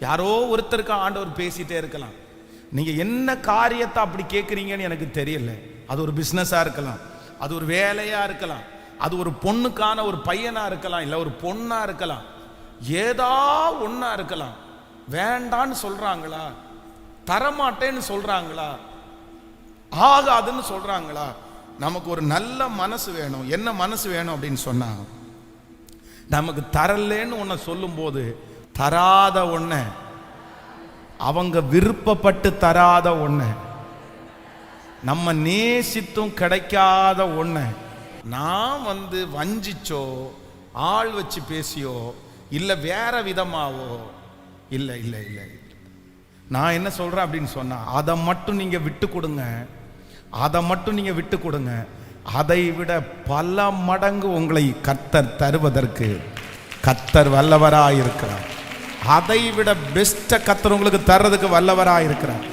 யாரோ ஒருத்தருக்கு ஆண்டவர் பேசிட்டே இருக்கலாம். நீங்க என்ன காரியத்தை அப்படி கேட்குறீங்கன்னு எனக்கு தெரியல. அது ஒரு பிஸ்னஸா இருக்கலாம், அது ஒரு வேலையா இருக்கலாம், அது ஒரு பொண்ணுக்கான ஒரு பையனா இருக்கலாம், இல்லை ஒரு பொண்ணா இருக்கலாம், ஏதா ஒன்னா இருக்கலாம். வேண்டான்னு சொல்றாங்களா, தரமாட்டேன்னு சொல்றாங்களா, ஆகாதுன்னு சொல்றாங்களா? நமக்கு ஒரு நல்ல மனசு வேணும். என்ன மனசு வேணும் அப்படின்னு சொன்னா, நமக்கு தரலன்னு ஒன்ன சொல்லும் போது தராத ஒன்ன, அவங்க விருப்பப்பட்டு தராத ஒன்ன, நம்ம நேசித்தும் கிடைக்காத ஒன்ன நான் வஞ்சிச்சோ, ஆள் வச்சு பேசியோ, இல்லை வேற விதமாவோ, இல்லை இல்லை இல்லை, நான் என்ன சொல்றேன் அப்படின்னு சொன்னா, அதை மட்டும் நீங்க விட்டு கொடுங்க, அதை மட்டும் நீங்க விட்டு கொடுங்க. அதை விட பல மடங்கு உங்களை கர்த்தர் தருவதற்கு கர்த்தர் வல்லவராயிருக்கிறார். அதை விட பெஸ்ட கர்த்தர் உங்களுக்கு தர்றதுக்கு வல்லவராயிருக்கிறார்.